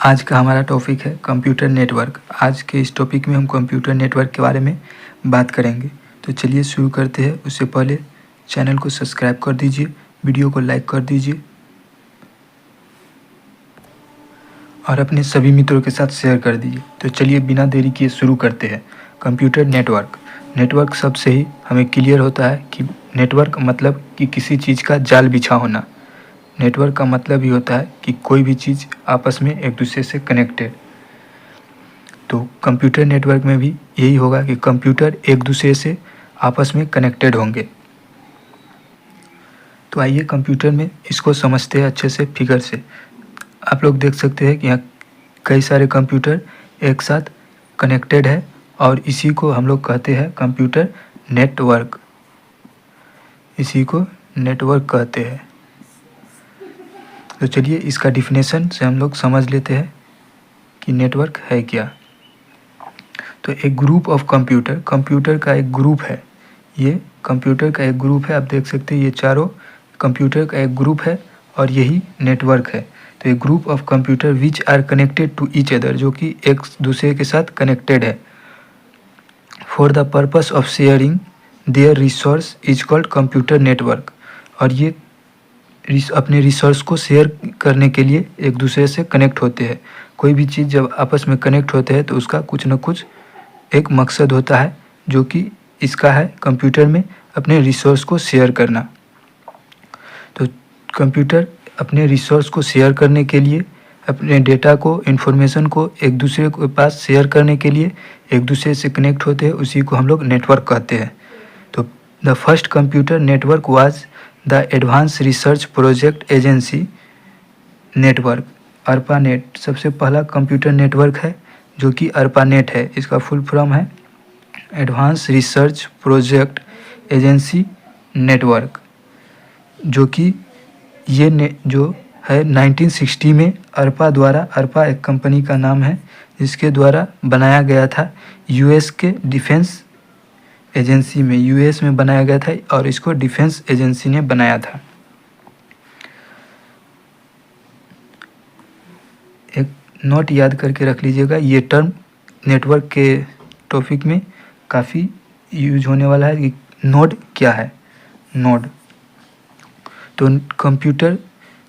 आज का हमारा टॉपिक है कंप्यूटर नेटवर्क। आज के इस टॉपिक में हम कंप्यूटर नेटवर्क के बारे में बात करेंगे। तो चलिए शुरू करते हैं। उससे पहले चैनल को सब्सक्राइब कर दीजिए, वीडियो को लाइक कर दीजिए और अपने सभी मित्रों के साथ शेयर कर दीजिए। तो चलिए बिना देरी किए शुरू करते हैं। कंप्यूटर नेटवर्क शब्द से ही हमें क्लियर होता है कि नेटवर्क मतलब कि किसी चीज़ का जाल बिछा होना। नेटवर्क का मतलब ही होता है कि कोई भी चीज़ आपस में एक दूसरे से कनेक्टेड। तो कंप्यूटर नेटवर्क में भी यही होगा कि कंप्यूटर एक दूसरे से आपस में कनेक्टेड होंगे। तो आइए कंप्यूटर में इसको समझते हैं अच्छे से फिगर से। आप लोग देख सकते हैं कि यहाँ कई सारे कंप्यूटर एक साथ कनेक्टेड है और इसी को हम लोग कहते हैं कंप्यूटर नेटवर्क। इसी को नेटवर्क कहते हैं। तो चलिए इसका डिफिनेशन से हम लोग समझ लेते हैं कि नेटवर्क है क्या। तो एक ग्रुप ऑफ कंप्यूटर का एक ग्रुप है। ये कंप्यूटर का एक ग्रुप है। आप देख सकते हैं ये चारों कंप्यूटर का एक ग्रुप है और यही नेटवर्क है। तो एक group of computer which are connected to each other, जो कि एक दूसरे के साथ कनेक्टेड है for the purpose of sharing their resource is called computer network. और ये अपने रिसोर्स को शेयर करने के लिए एक दूसरे से कनेक्ट होते हैं। कोई भी चीज़ जब आपस में कनेक्ट होते हैं तो उसका कुछ न कुछ एक मकसद होता है, जो कि इसका है कंप्यूटर में अपने रिसोर्स को शेयर करना। तो कंप्यूटर अपने रिसोर्स को शेयर करने के लिए, अपने डेटा को, इन्फॉर्मेशन को एक दूसरे के पास शेयर करने के लिए एक दूसरे से कनेक्ट होते हैं। उसी को हम लोग नेटवर्क कहते हैं। तो the first computer network was the advance research project agency network, ARPANET। सबसे पहला कंप्यूटर नेटवर्क है जो कि ARPANET है। इसका फुल फॉर्म है advance research project agency network, जो कि ये जो है 1960 में ARPA एक कंपनी का नाम है जिसके द्वारा बनाया गया था। यूएस के डिफेंस एजेंसी में, यूएस में बनाया गया था और इसको डिफेंस एजेंसी ने बनाया था। एक नोट याद करके रख लीजिएगा, ये टर्म नेटवर्क के टॉपिक में काफ़ी यूज होने वाला है कि नोड क्या है। नोड तो कंप्यूटर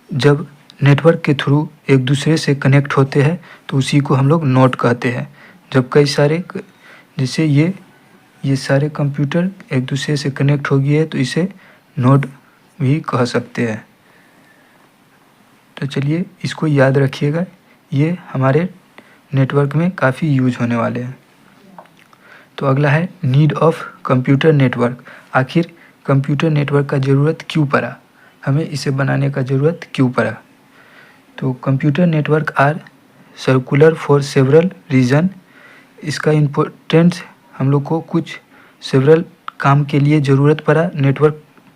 जब नेटवर्क के थ्रू एक दूसरे से कनेक्ट होते हैं तो उसी को हम लोग नोड कहते हैं। जब कई सारे, जैसे ये सारे कंप्यूटर एक दूसरे से कनेक्ट हो गए तो इसे नोड भी कह सकते हैं। तो चलिए इसको याद रखिएगा, ये हमारे नेटवर्क में काफ़ी यूज होने वाले हैं। तो अगला है नीड ऑफ कंप्यूटर नेटवर्क। आखिर कंप्यूटर नेटवर्क का ज़रूरत क्यों पड़ा, हमें इसे बनाने का ज़रूरत क्यों पड़ा। तो computer network are circular for several reason. इसका इम्पोर्टेंस हम लोग को कुछ सेवरल काम के लिए ज़रूरत पड़ा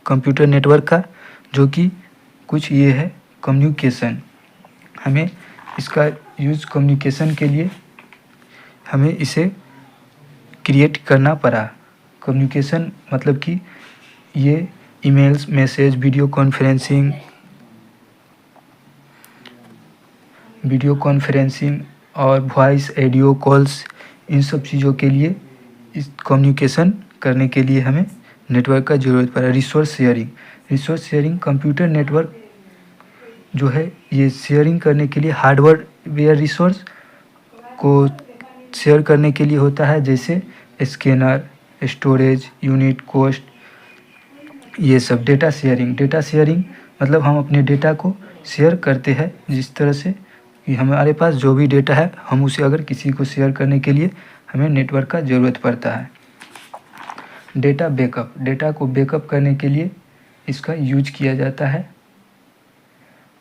कंप्यूटर नेटवर्क का, जो कि कुछ ये है कम्युनिकेशन। हमें इसका यूज़ कम्युनिकेशन के लिए हमें इसे क्रिएट करना पड़ा। कम्युनिकेशन मतलब कि ये ईमेल्स, मैसेज, वीडियो कॉन्फ्रेंसिंग और वॉइस, ऑडियो कॉल्स, इन सब चीज़ों के लिए, इस कम्युनिकेशन करने के लिए हमें नेटवर्क का ज़रूरत पड़ा। रिसोर्स शेयरिंग कंप्यूटर नेटवर्क जो है ये शेयरिंग करने के लिए हार्डवेयर रिसोर्स को शेयर करने के लिए होता है, जैसे स्कैनर, स्टोरेज यूनिट, कॉस्ट, ये सब। डेटा शेयरिंग मतलब हम अपने डेटा को शेयर करते हैं, जिस तरह से कि हमारे पास जो भी डेटा है हम उसे अगर किसी को शेयर करने के लिए हमें नेटवर्क का ज़रूरत पड़ता है। डेटा को बैकअप करने के लिए इसका यूज किया जाता है।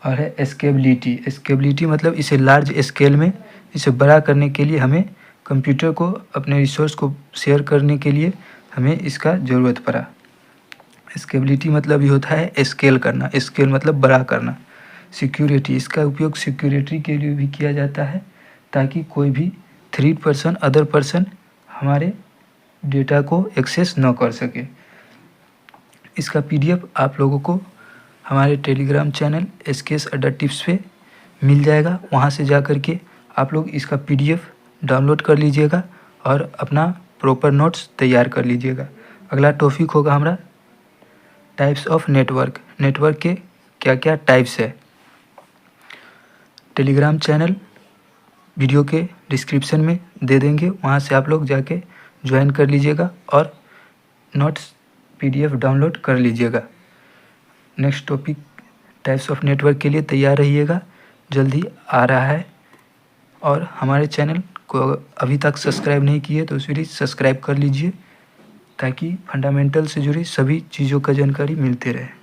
और है स्केलेबिलिटी मतलब इसे लार्ज स्केल में, इसे बड़ा करने के लिए हमें कंप्यूटर को अपने रिसोर्स को शेयर करने के लिए हमें इसका ज़रूरत पड़ा। स्केलेबिलिटी मतलब ये होता है स्केल करना, स्केल मतलब बड़ा करना। सिक्योरिटी, इसका उपयोग सिक्योरिटी के लिए भी किया जाता है, ताकि कोई भी अदर पर्सन हमारे डेटा को एक्सेस न कर सके। इसका PDF आप लोगों को हमारे टेलीग्राम चैनल SKS अड्डा टिप्स पे मिल जाएगा। वहाँ से जा कर के आप लोग इसका PDF डाउनलोड कर लीजिएगा और अपना प्रॉपर नोट्स तैयार कर लीजिएगा। अगला टॉपिक होगा हमारा टाइप्स ऑफ नेटवर्क। नेटवर्क के क्या क्या टाइप्स है। टेलीग्राम चैनल वीडियो के डिस्क्रिप्शन में दे देंगे, वहाँ से आप लोग जाके ज्वाइन कर लीजिएगा और नोट्स PDF डाउनलोड कर लीजिएगा। Next topic types of network के लिए तैयार रहिएगा, जल्दी आ रहा है। और हमारे चैनल को अभी तक सब्सक्राइब नहीं किए तो प्लीज़ सब्सक्राइब कर लीजिए ताकि फंडामेंटल से जुड़ी सभी चीज़ों का जानकारी मिलते रहे।